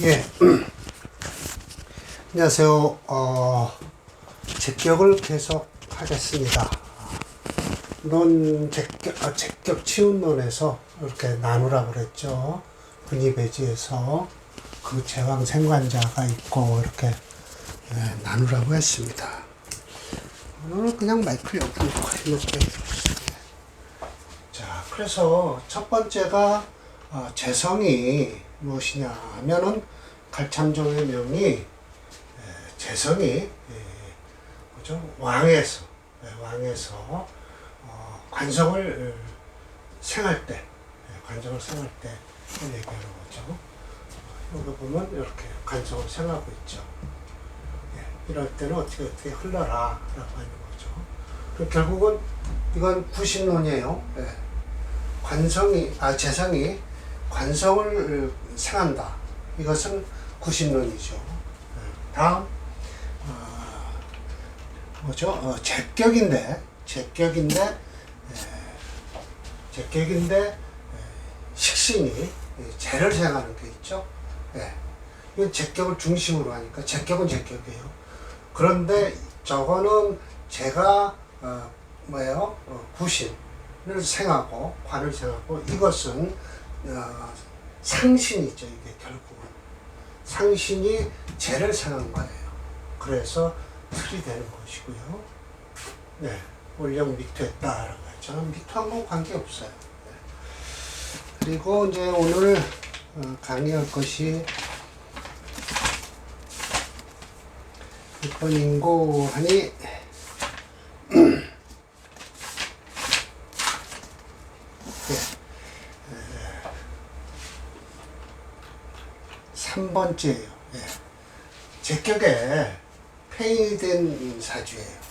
예. 안녕하세요. 제격을 계속 하겠습니다. 제격 치운론에서 이렇게 나누라고 그랬죠. 분이배지에서 그 제왕생관자가 있고 이렇게 나누라고 했습니다. 오늘 그냥 마이크 여기 놓고 해놓을게요. 자, 그래서 첫 번째가 재성이 무엇이냐 하면은 갈참종의 명이 재성이 뭐죠? 왕에서 관성을 생할 때 얘기하는 거죠. 여기 보면 이렇게 관성을 생하고 있죠. 이럴 때는 어떻게 흘러라 라고 하는 거죠. 그럼 결국은 이건 구신론이에요. 재성이 관성을 생한다. 이것은 구신론이죠. 다음 뭐죠? 제격인데 식신이 재를 생하는 게 있죠. 이건 제격을 중심으로 하니까 제격은 제격이에요. 그런데 저거는 제가 구신을 생하고 관을 생하고 이것은 상신이죠. 이게 결국은 상신이 재를 생한 거예요. 그래서 틀이 되는 것이고요. 원령 미투했다라고 했죠. 미투한 건 관계없어요. 그리고 이제 오늘 강의할 것이 6번 인고하니 3번째예요. 제격에 폐인이 된 사주예요.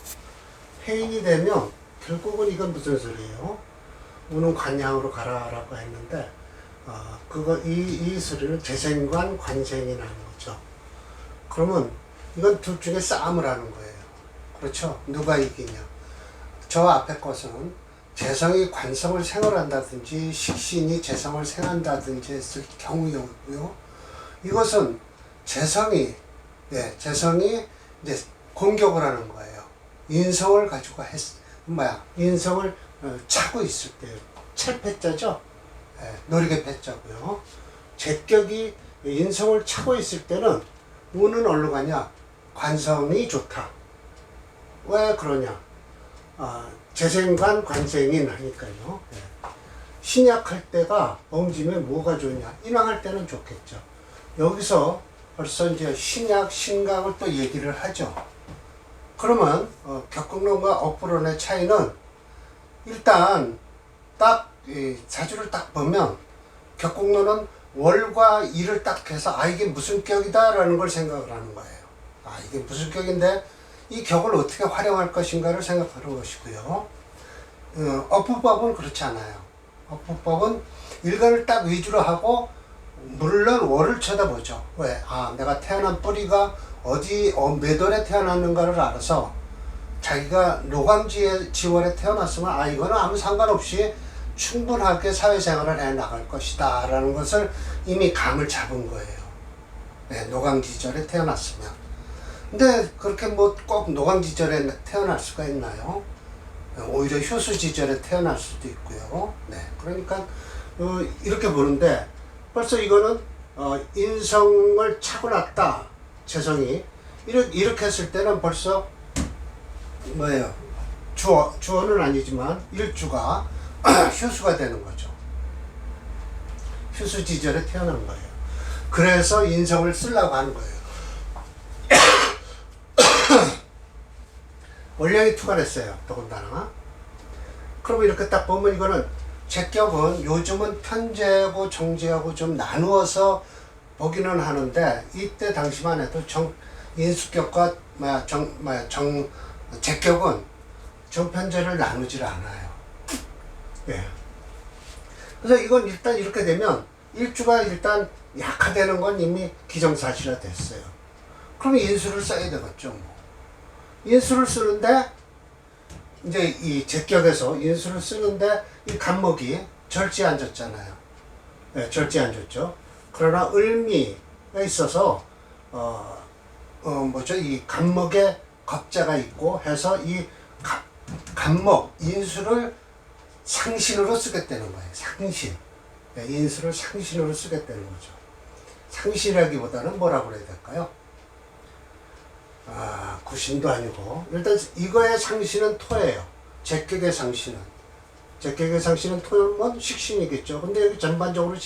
폐인이 되면 결국은 이건 무슨 소리예요? 우는 관양으로 가라라고 했는데 이 소리는 재생관 관생이 나는 거죠. 그러면 이건 둘 중에 싸움을 하는 거예요. 그렇죠? 누가 이기냐? 저 앞에 것은 재성이 관성을 생활한다든지 식신이 재성을 생한다든지 했을 경우였고요. 이것은 재성이 이제 공격을 하는 거예요. 인성을 가지고 인성을 차고 있을 때 찰패자죠. 노리개 패자고요. 제격이 인성을 차고 있을 때는 우는 어디로 가냐? 관성이 좋다. 왜 그러냐? 재생관 관생인 하니까요. 신약할 때가 엉지면 뭐가 좋냐? 인왕할 때는 좋겠죠. 여기서 벌써 이제 신약, 신강을 또 얘기를 하죠. 그러면 격국론과 억부론의 차이는 일단 딱 사주를 딱 보면 격국론은 월과 일을 딱 해서 이게 무슨 격이다 라는 걸 생각을 하는 거예요. 이게 무슨 격인데 이 격을 어떻게 활용할 것인가를 생각하는 것이고요. 억부법은 그렇지 않아요. 억부법은 일간을 딱 위주로 하고 물론 월을 쳐다보죠. 왜? 내가 태어난 뿌리가 몇 월에 태어났는가를 알아서 자기가 노광지의 지월에 태어났으면 이거는 아무 상관없이 충분하게 사회생활을 해 나갈 것이다 라는 것을 이미 감을 잡은 거예요. 노광지절에 태어났으면. 근데 그렇게 꼭 노광지절에 태어날 수가 있나요? 오히려 효수지절에 태어날 수도 있고요. 그러니까 이렇게 보는데 벌써 이거는 인성을 차고 났다. 재성이 이렇게 했을 때는 벌써 뭐예요? 주어는 아니지만 일주가 효수가 되는 거죠. 효수지절에 태어난 거예요. 그래서 인성을 쓰려고 하는 거예요. 원령이 투관했어요. 더군다나. 그럼 이렇게 딱 보면 이거는 제격은 요즘은 편제하고 정제하고 좀 나누어서 보기는 하는데 이때 당시만 해도 인수격과 제격은 정편제를 나누질 않아요. 그래서 이건 일단 이렇게 되면 일주가 일단 약화되는 건 이미 기정사실화 됐어요. 그럼 인수를 써야 되겠죠. 인수를 쓰는데 이제 이 제격에서 인수를 쓰는데 이 간목이 절제앉았잖아요. 네, 절제앉았죠. 그러나 을미가 있어서 이 간목에 겁자가 있고 해서 이 간목 인수를 상신으로 쓰겠다는 거예요. 상신. 네, 인수를 상신으로 쓰겠다는 거죠. 상신이라기보다는 뭐라고 그래야 될까요? 구신도 아니고 일단 이거의 상신은 토예요. 제격의 상신은. 제격의 상신은 토면 식신이겠죠. 근데 여기 전반적으로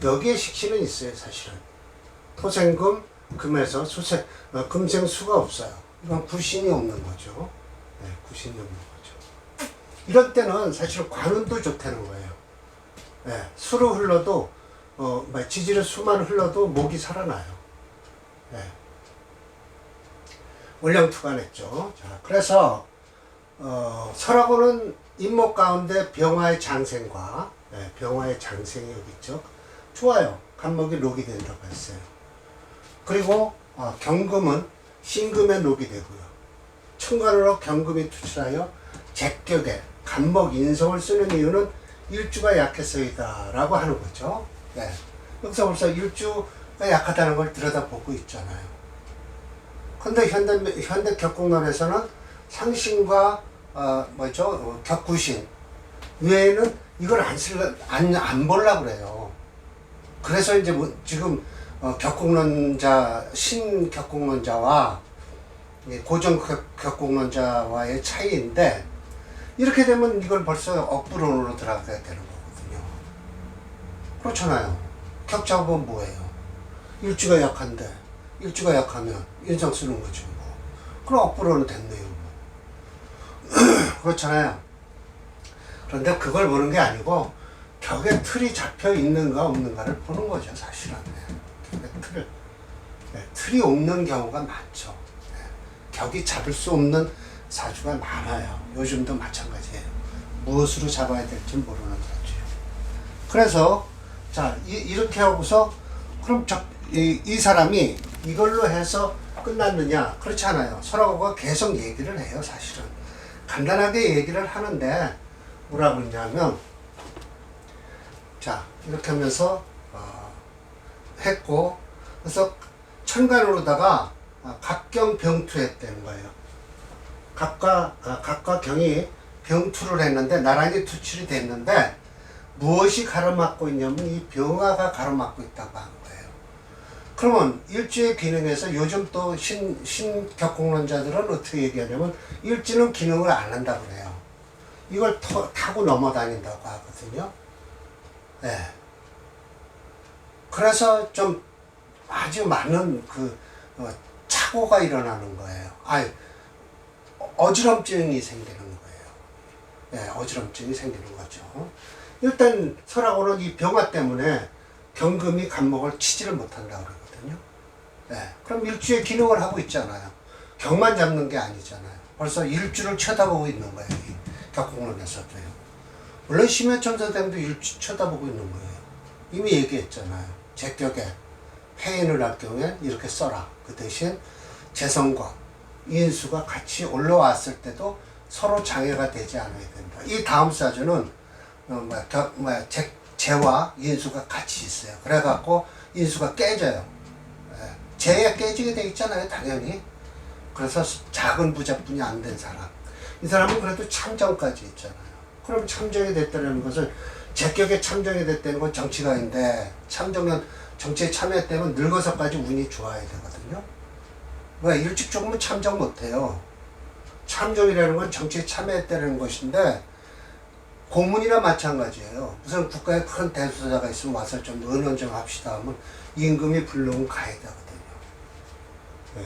여기에 식신은 있어요. 사실은. 토생금, 금에서 금생수가 없어요. 이건 구신이 없는 거죠. 네, 구신이 없는 거죠. 이럴 때는 사실 관운도 좋다는 거예요. 네, 수로 흘러도 지지의 수만 흘러도 목이 살아나요. 네. 월령투관했죠. 자, 그래서 설하고는 인목 가운데 병화의 장생과 병화의 장생이 여기 있죠. 좋아요. 간목이 녹이 된다고 했어요. 그리고 경금은 신금의 녹이 되고요. 천간으로 경금이 투출하여 제격에 간목 인성을 쓰는 이유는 일주가 약해서이다 라고 하는 거죠. 네. 여기서 벌써 일주가 약하다는 걸 들여다보고 있잖아요. 근데 현대 격국론에서는 상신과 격구신 외에는 이걸 안 보려고 그래요. 그래서 이제 지금 격국론자, 신격국론자와 고정 격국론자와의 차이인데 이렇게 되면 이걸 벌써 억부론으로 들어가야 되는 거거든요. 그렇잖아요. 격자업은 뭐예요? 일주가 약한데 일주가 약하면 인상 쓰는 거죠. 뭐. 그럼 억부로는 됐네요. 뭐. 그렇잖아요. 그런데 그걸 보는 게 아니고 격의 틀이 잡혀 있는가 없는가를 보는 거죠. 사실은. 격의 틀이 없는 경우가 많죠. 격이 잡을 수 없는 사주가 많아요. 요즘도 마찬가지예요. 무엇으로 잡아야 될지 모르는 거죠. 그래서 자 이렇게 하고서 그럼 이 사람이 이걸로 해서 끝났느냐? 그렇지 않아요. 설하고가 계속 얘기를 해요. 사실은 간단하게 얘기를 하는데 뭐라고 그러냐면 자 이렇게 하면서 했고 그래서 천간으로다가 갑경 병투했다는 거예요. 갑과 경이 병투를 했는데 나란히 투출이 됐는데 무엇이 가로막고 있냐면 이 병화가 가로막고 있다고 하는 거예요. 그러면 일주의 기능에서 요즘 또 신격공론자들은 어떻게 얘기하냐면 일주는 기능을 안 한다고 그래요. 이걸 타고 넘어다닌다고 하거든요. 네. 그래서 좀 아주 많은 착오가 일어나는 거예요. 어지럼증이 생기는 거예요. 네, 어지럼증이 생기는 거죠. 일단 설하고는 이 병화 때문에 경금이 간목을 치지를 못한다고 그러거든요. 네, 그럼 일주의 기능을 하고 있잖아요. 격만 잡는 게 아니잖아요. 벌써 일주를 쳐다보고 있는 거예요. 이 격국론에서도요. 물론 심해천사됨도 일주 쳐다보고 있는 거예요. 이미 얘기했잖아요. 제격에 해인을 할 경우에 이렇게 써라. 그 대신 재성과 인수가 같이 올라왔을 때도 서로 장애가 되지 않아야 된다. 이 다음 사주는 재와 인수가 같이 있어요. 그래갖고 인수가 깨져요. 재에 깨지게 돼 있잖아요. 당연히. 그래서 작은 부자뿐이 안 된 사람. 이 사람은 그래도 참정까지 있잖아요. 그럼 참정이 됐다는 것은 제격에 참정이 됐다는 건 정치가인데 참정은 정치에 참여했다면 늙어서까지 운이 좋아야 되거든요. 왜? 일찍 죽으면 참정 못해요. 참정이라는 건 정치에 참여했다는 것인데 고문이나 마찬가지예요. 무슨 국가에 큰 대수자가 있으면 와서 좀 은원 좀 합시다 하면 임금이 불러오면 가야 되거든요. 네.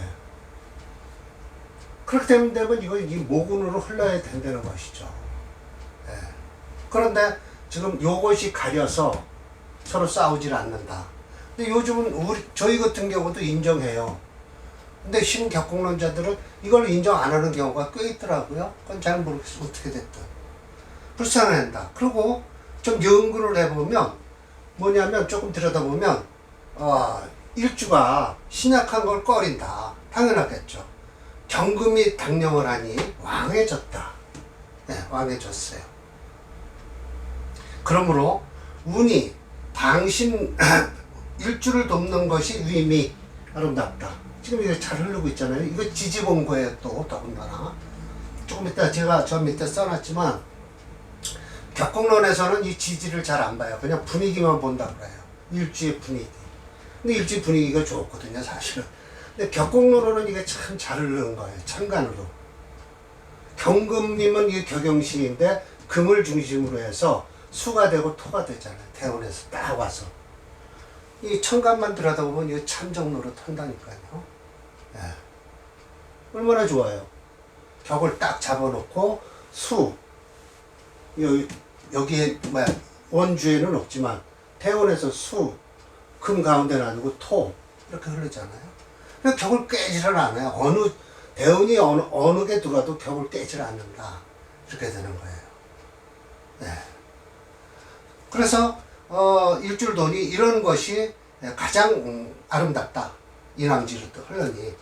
그렇게 되면 이거 이 모군으로 흘러야 된다는 것이죠. 네. 그런데 지금 요것이 가려서 서로 싸우질 않는다. 근데 요즘은 저희 같은 경우도 인정해요. 근데 신격공론자들은 이걸 인정 안 하는 경우가 꽤 있더라고요. 그건 잘 모르겠어요. 어떻게 됐든. 불쌍한다. 그리고 좀 연구를 해보면 뭐냐면 조금 들여다보면 일주가 신약한 걸 꺼린다. 당연하겠죠. 경금이 당령을 하니 왕해졌다. 왕해졌어요. 그러므로 운이 당신 일주를 돕는 것이 위미 아름답다. 지금 이게 잘 흐르고 있잖아요. 이거 지지본 거예요. 또 더군다나 조금 이따 제가 저 밑에 써놨지만 격국론에서는 이 지지를 잘 안 봐요. 그냥 분위기만 본다 그래요. 일주의 분위기. 근데 일주 분위기가 좋거든요, 사실은. 근데 격국론으로는 이게 참 잘 흐르는 거예요. 천간으로. 경금님은 이게 격용신인데 금을 중심으로 해서 수가 되고 토가 되잖아요. 대원에서 딱 와서. 이 천간만 들여다보면 이거 참정로로 턴다니까요. 예. 얼마나 좋아요. 격을 딱 잡아놓고 수. 여기에 뭐야 원주에는 없지만 대원에서 수, 금 가운데 놔두고 토 이렇게 흐르잖아요. 그래서 격을 깨지를 않아요. 어느 대운이 어느 게 들어와도 격을 깨지를 않는다. 이렇게 되는 거예요. 네. 그래서 일줄돈이 이런 것이 가장 아름답다. 인왕지로 흐르니.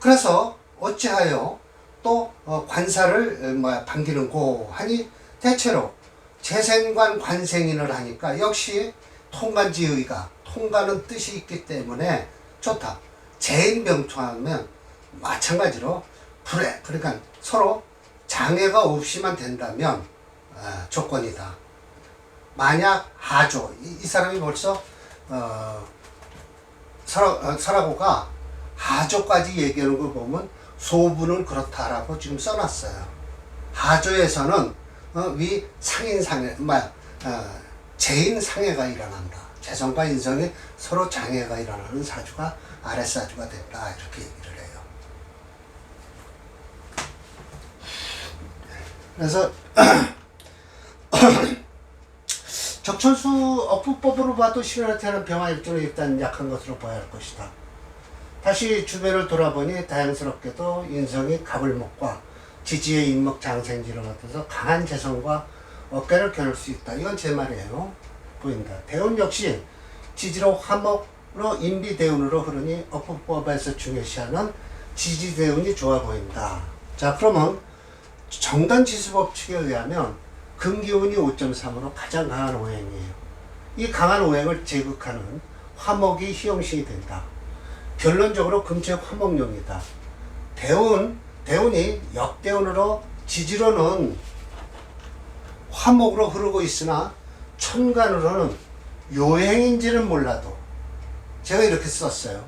그래서 어찌하여 또 관사를 반기는고 하니 대체로 재생관 관생인을 하니까 역시 통관지의가 통관은 뜻이 있기 때문에 좋다. 재인병통하면 마찬가지로 불에 그러니까 서로 장애가 없이만 된다면 조건이다. 만약 하조 이 사람이 벌써 설하고가 하조까지 얘기하는 걸 보면 소분은 그렇다라고 지금 써놨어요. 하조에서는 위 상인상해 재인상해가 일어난다. 재성과 인성이 서로 장애가 일어나는 사주가 아랫사주가 됐다. 이렇게 얘기를 해요. 그래서 적천수 억부법으로 봐도 신한테는 병화 일조는 일단 약한 것으로 봐야 할 것이다. 다시 주변을 돌아보니 다행스럽게도 인성이 갑을목과 지지의 인목 장생지를 맡아서 강한 재성과 어깨를 겨눌 수 있다. 이건 제 말이에요. 보인다. 대운 역시 지지로 화목으로 인비대운으로 흐르니 억부법에서 중요시하는 지지대운이 좋아 보인다. 자, 그러면 정단지수법칙에 의하면 금기운이 5.3으로 가장 강한 오행이에요. 이 강한 오행을 제극하는 화목이 희용신이 된다. 결론적으로 금체 화목용이다. 대운이 역대운으로 지지로는 화목으로 흐르고 있으나 천간으로는 요행인지는 몰라도 제가 이렇게 썼어요.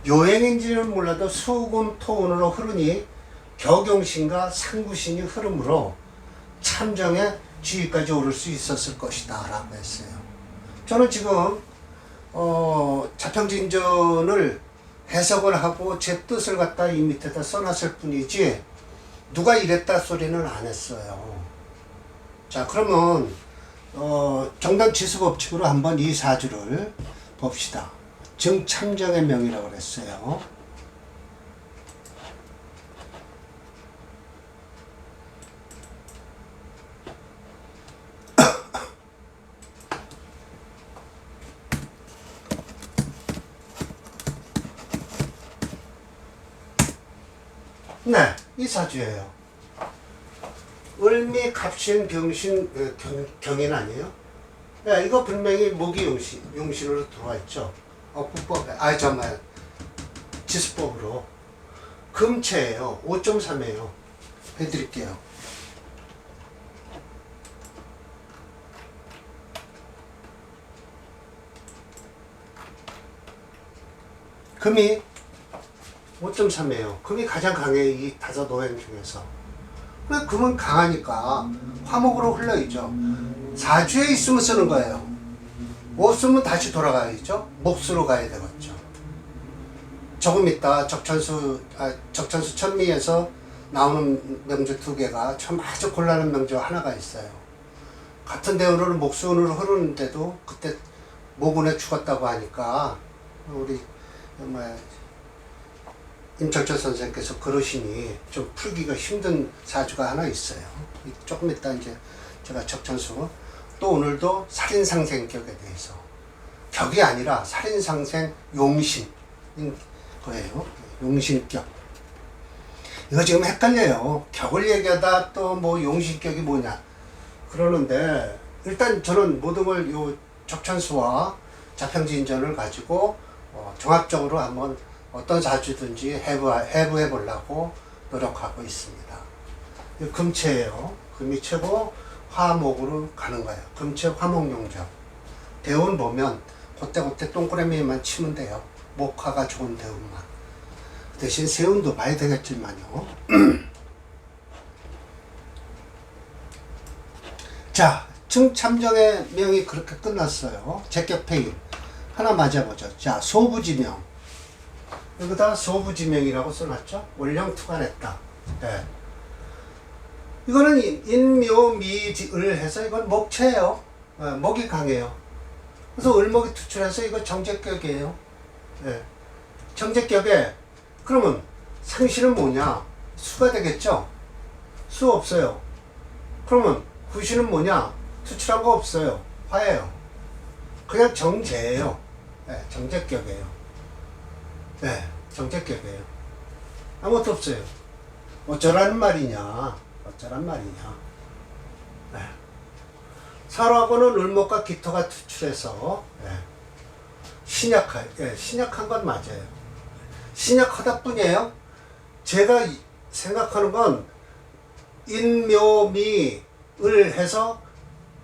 요행인지는 몰라도 수금 토운으로 흐르니 격용신과 상구신이 흐름으로 참정의 지위까지 오를 수 있었을 것이다 라고 했어요. 저는 지금 자평진전을 해석을 하고 제 뜻을 갖다 이 밑에다 써놨을 뿐이지 누가 이랬다 소리는 안 했어요. 자, 그러면 정단지수법칙으로 한번 이 사주를 봅시다. 증참정의 명이라고 그랬어요. 네, 이 사주예요. 을미, 갑신, 병신, 경인 아니에요? 네, 이거 분명히 목이 용신으로 들어와 있죠. 억부법에, 정말 지수법으로 금체예요. 5.3이에요. 해드릴게요. 금이 5.3이에요. 금이 가장 강해요. 이 다섯 오행 중에서. 근데 금은 강하니까 화목으로 흘러있죠. 사주에 있으면 쓰는 거예요. 없으면 다시 돌아가야죠. 몫으로 가야 되겠죠. 조금 있다 적천수 천미에서 나오는 명조 두 개가 참 아주 곤란한 명조 하나가 있어요. 같은 대운으로 목수운으로 흐르는데도 그때 모군에 죽었다고 하니까 우리 임철철 선생님께서 그러시니 좀 풀기가 힘든 사주가 하나 있어요. 조금 이따 이제 제가 적천수 또 오늘도 살인상생격에 대해서 격이 아니라 살인상생 용신인 거예요. 용신격. 이거 지금 헷갈려요. 격을 얘기하다 또 뭐 용신격이 뭐냐 그러는데, 일단 저는 모든 걸 요 적천수와 자평지인전을 가지고 종합적으로 한번 어떤 사주든지 해부해 보려고 노력하고 있습니다. 금체예요. 금이 최고 화목으로 가는 거예요. 금체 화목용접. 대운 보면 그때 동그라미만 치면 돼요. 목화가 좋은 대운만. 대신 세운도 봐야 되겠지만요. 자, 증참정의 명이 그렇게 끝났어요. 제격폐임 하나 맞아보죠. 자, 소부지명. 여기다 소부지명이라고 써놨죠. 원령 투관했다. 네. 이거는 인묘미을 해서 이건 목체예요. 목이 강해요. 그래서 을목이 투출해서 이거 정제격이에요. 네. 정제격에 그러면 상실은 뭐냐? 수가 되겠죠? 수 없어요. 그러면 구시는 뭐냐? 투출한 거 없어요. 화예요. 그냥 정제예요. 네, 정제격이에요. 네, 정제격이에요. 아무것도 없어요. 어쩌라는 말이냐? 어쩌란 말이냐? 네. 설하고는 을목과 기토가 투출해서 신약한 건 맞아요. 신약하다 뿐이에요. 제가 생각하는 건 인묘미을 해서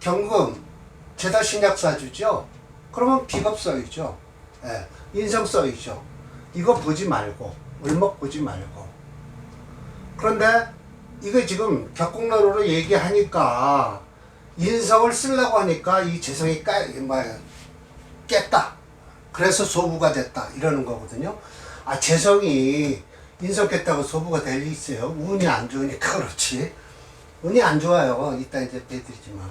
경금 죄다 신약사주죠. 그러면 비겁 써이죠. 인성 써이죠. 이거 보지 말고 을목 보지 말고. 그런데 이거 지금 격국론으로 얘기하니까 인성을 쓰려고 하니까 이 재성이 깼다. 그래서 소부가 됐다. 이러는 거거든요. 아, 재성이 인성 깼다고 소부가 될 리 있어요. 운이 안 좋으니까 그렇지. 운이 안 좋아요. 이따 이제 빼드리지만.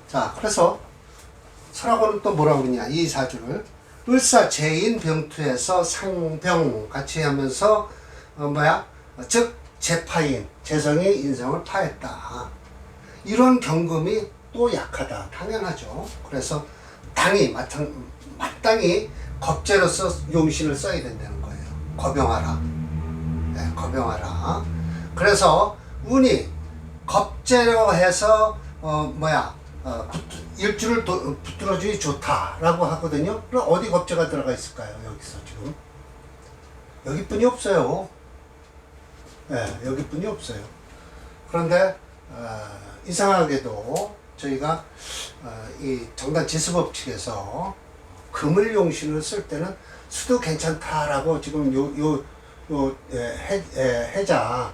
자, 그래서 설하고는 또 뭐라고 그러냐. 이 사주를 을사 재인 병투에서 상병 같이 하면서 즉 재파인 재성이 인성을 파했다. 이런 경금이 또 약하다. 당연하죠. 그래서 마땅히 겁재로서 용신을 써야 된다는 거예요. 거병하라. 네, 거병하라. 그래서 운이 겁재로 해서 일주를 붙들어주기 좋다라고 하거든요. 그럼 어디 겁재가 들어가 있을까요? 여기서 지금 여기뿐이 없어요. 네, 여기뿐이 없어요. 그런데 이상하게도 저희가 이 정단 지수법칙에서 금을 용신을 쓸 때는 수도 괜찮다라고 지금 해자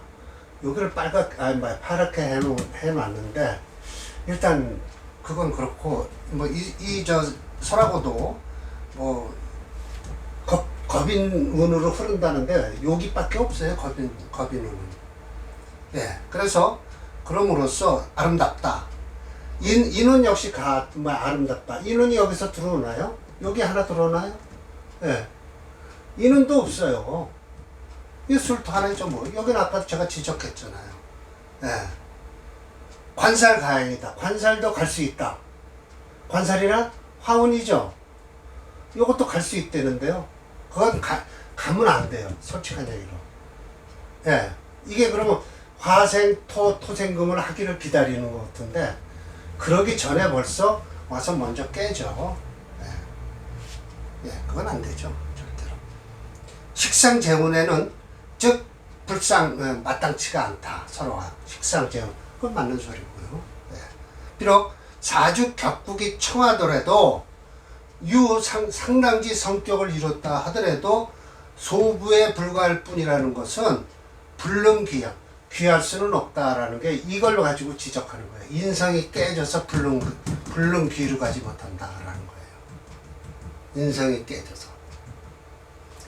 여기를 파랗게 해놨는데, 일단 그건 그렇고 설하고도 겁인운으로 흐른다는데 여기밖에 없어요. 겁인운은. 예, 그래서 그럼으로써 아름답다. 인은 역시 아름답다. 인운이 여기서 들어오나요? 여기 하나 들어오나요? 예. 인운도 없어요. 이 술도 하나죠 뭐. 여기는 아까 제가 지적했잖아요. 예. 관살가행이다. 관살도 갈 수 있다. 관살이란 화운이죠. 이것도 갈 수 있다는데요. 그건 가면 안 돼요. 솔직한 얘기로. 예. 이게 그러면 화생, 토생금을 하기를 기다리는 것 같은데, 그러기 전에 벌써 와서 먼저 깨죠. 예. 예, 그건 안 되죠. 절대로. 식상재운에는, 즉, 마땅치가 않다. 서로가. 식상재운. 그건 맞는 소리고요. 예. 비록 사주 격국이 청하더라도 상당지 성격을 이뤘다 하더라도 소부에 불과할 뿐이라는 것은 불능귀양, 귀할 수는 없다라는 게 이걸로 가지고 지적하는 거예요. 인성이 깨져서 불능귀를 가지 못한다라는 거예요. 인성이 깨져서.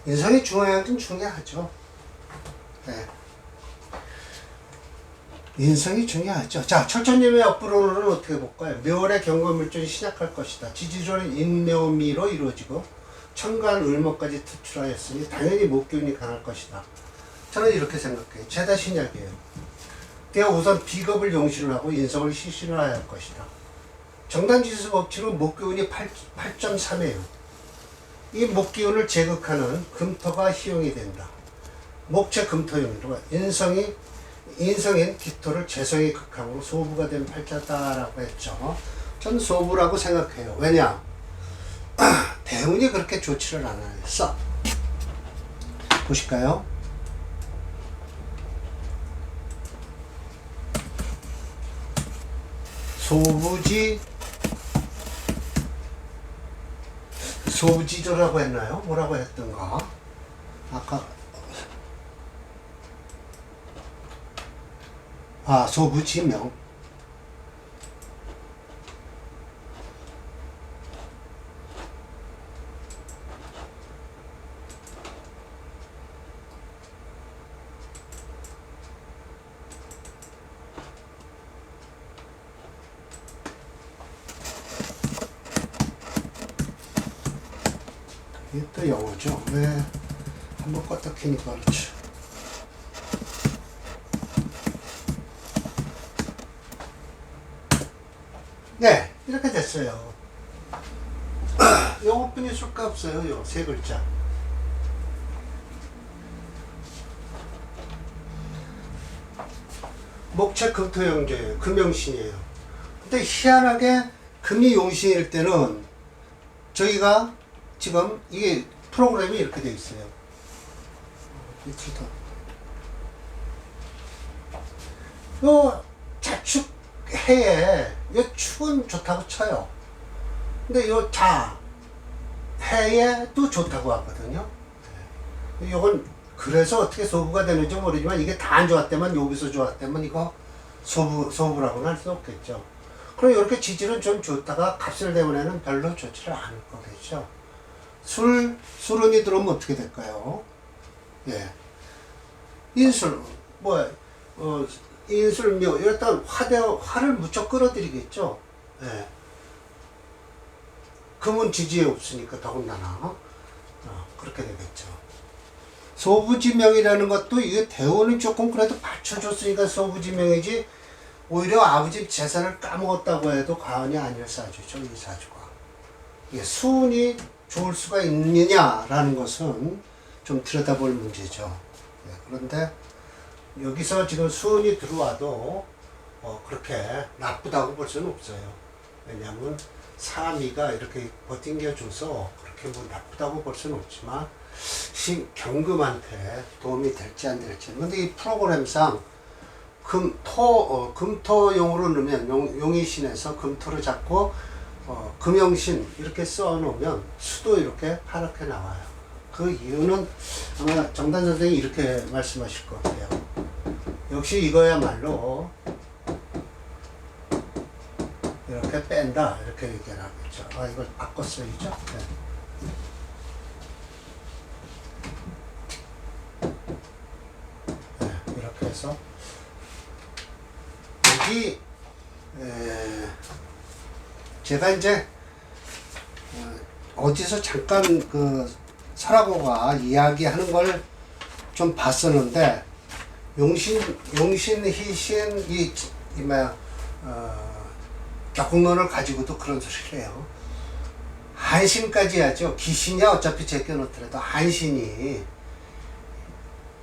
인성이 중요하긴 중요하죠. 네. 인성이 중요하죠. 자, 철천님의 역부론은 어떻게 볼까요? 묘월의 경금일존이 시작할 것이다. 지지조는 인묘미로 이루어지고 천간 을목까지 투출하였으니 당연히 목기운이 강할 것이다. 저는 이렇게 생각해요. 죄다 신약이에요. 그냥 우선 비겁을 용신을 하고 인성을 시신을 해야 할 것이다. 정단지수 법칙은 목기운이 8.3이에요. 이 목기운을 제극하는 금토가 희용이 된다. 목체 금토용이고 인성인 기토를 재성이 극함으로 소부가 된 팔자다라고 했죠. 전 소부라고 생각해요. 왜냐? 대운이 그렇게 좋지를 않았어. 보실까요? 소부지조라고 했나요? 뭐라고 했던가? 아까 소부지명. 이게 또 영어죠. 왜 한번 껐다 켜니까 그렇죠. 네, 이렇게 됐어요. 영어뿐이 쓸까 없어요. 요 세 글자. 목체 금토용제예요. 금용신이에요. 근데 희한하게 금이 용신일 때는 저희가 지금 이게 프로그램이 이렇게 돼 있어요. 요 자축 해에 요 축은 좋다고 쳐요. 근데 요 해에도 좋다고 하거든요. 요건 그래서 어떻게 소부가 되는지 모르지만 이게 다 안 좋았다면 여기서 좋았다면 이거 소부라고는 할 수 없겠죠. 그럼 이렇게 지지는 좀 좋다가 갑술 대운에는 별로 좋지를 않을 거겠죠. 술운이 들어오면 어떻게 될까요? 예. 인술, 인술묘, 이랬다 화를 무척 끌어들이겠죠. 예. 금은 지지에 없으니까 더군다나. 그렇게 되겠죠. 소부지명이라는 것도 이게 대운은 조금 그래도 받쳐줬으니까 소부지명이지, 오히려 아버지 재산을 까먹었다고 해도 과언이 아닐 사주죠, 이 사주가. 예, 수운이 좋을 수가 있느냐라는 것은 좀 들여다볼 문제죠. 예, 그런데 여기서 지금 수운이 들어와도 그렇게 나쁘다고 볼 수는 없어요. 왜냐하면 사미가 이렇게 버팅겨줘서 그렇게 뭐 나쁘다고 볼 수는 없지만 경금한테 도움이 될지 안 될지. 근데 이 프로그램상 금토용으로 넣으면 용의신에서 금토를 잡고 금영신 이렇게 써놓으면 수도 이렇게 파랗게 나와요. 그 이유는 아마 정단 선생님이 이렇게 말씀하실 것 같아요. 역시 이거야말로 이렇게 뺀다 이렇게 얘기를 하겠죠. 이걸 바꿔 써야죠. 네, 이렇게 해서 여기 제가 이제 어디서 잠깐 그 설하고가 이야기하는 걸 좀 봤었는데 용신, 희신, 격국론을 가지고도 그런 소리를 해요. 한신까지 하죠. 기신이야 어차피 제껴놓더라도 한신이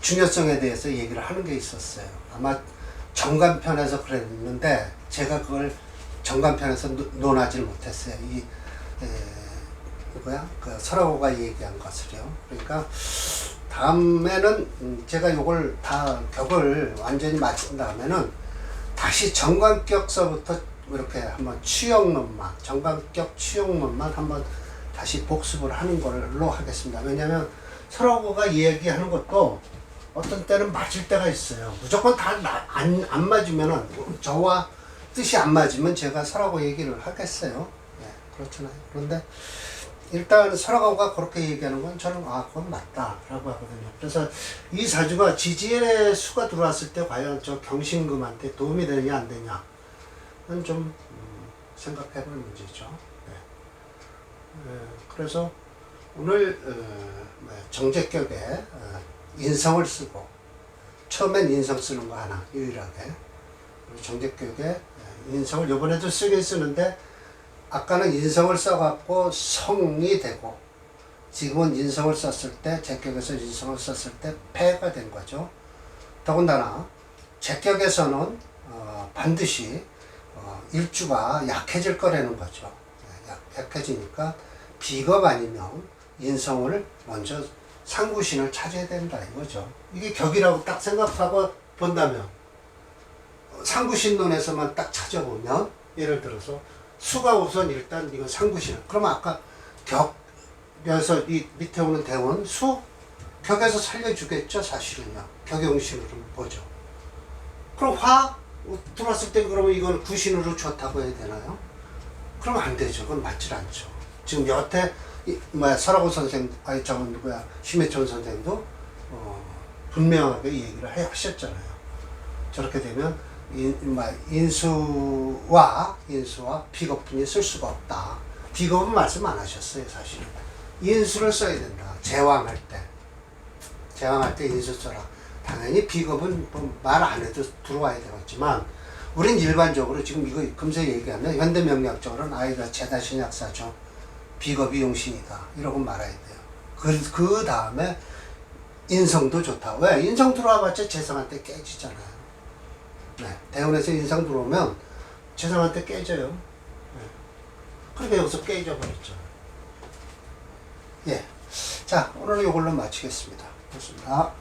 중요성에 대해서 얘기를 하는 게 있었어요. 아마 정관편에서 그랬는데 제가 그걸 정관편에서 논하지를 못했어요. 그 설하고가 얘기한 것을요. 그러니까 다음에는 제가 요걸 다 격을 완전히 마친 다음에는 다시 정관격서부터 이렇게 한번 정관격 취역론만 한번 다시 복습을 하는 걸로 하겠습니다. 왜냐하면 설하고가 얘기하는 것도 어떤 때는 맞을 때가 있어요. 무조건 다 안 맞으면은 저와 뜻이 안 맞으면 제가 설하고 얘기를 하겠어요. 네, 그렇잖아요. 그런데 일단 설하고가 그렇게 얘기하는 건 저는 그건 맞다라고 하거든요. 그래서 이 사주가 지지의 수가 들어왔을 때 과연 저 경신금한테 도움이 되느냐 안 되냐는 좀 생각해 볼 문제죠. 네. 그래서 오늘 정제격에 인성을 쓰고 처음엔 인성 쓰는 거 하나 유일하게 정제격에 인성을 요번에도 쓰긴 쓰는데 아까는 인성을 써갖고 성이 되고 지금은 인성을 썼을 때, 제격에서 인성을 썼을 때 폐가 된 거죠. 더군다나 제격에서는 반드시 일주가 약해질 거라는 거죠. 약해지니까 비겁 아니면 인성을 먼저 상구신을 찾아야 된다 이거죠. 이게 격이라고 딱 생각하고 본다면 상구신론에서만 딱 찾아보면 예를 들어서 수가 우선 일단 이거 상구신. 그러면 아까 격에서 이 밑에 오는 대원 수 격에서 살려주겠죠 사실은요. 격의 응신으로 보죠. 그럼 화 들어왔을 때 그러면 이건 구신으로 좋다고 해야 되나요? 그러면 안 되죠. 그건 맞질 않죠. 지금 여태 설하고 선생, 저건 누구야, 심해천 선생도 분명하게 얘기를 하셨잖아요. 저렇게 되면 인수와 비겁분이 쓸 수가 없다. 비겁은 말씀 안 하셨어요, 사실은. 인수를 써야 된다. 제왕할 때 인수 써라. 당연히 비겁은 말 안 해도 들어와야 되겠지만, 우린 일반적으로 지금 이거 금세 얘기하면 현대명리학적으로는 아이가 제다신약사죠. 비겁이 용신이다. 이러고 말아야 돼요. 그 다음에 인성도 좋다. 왜? 인성 들어와봤자 재성한테 깨지잖아요. 네. 대운에서 인성 들어오면 재성한테 깨져요. 네. 그러니까 여기서 깨져버렸죠. 예. 자, 오늘은 이걸로 마치겠습니다. 좋습니다.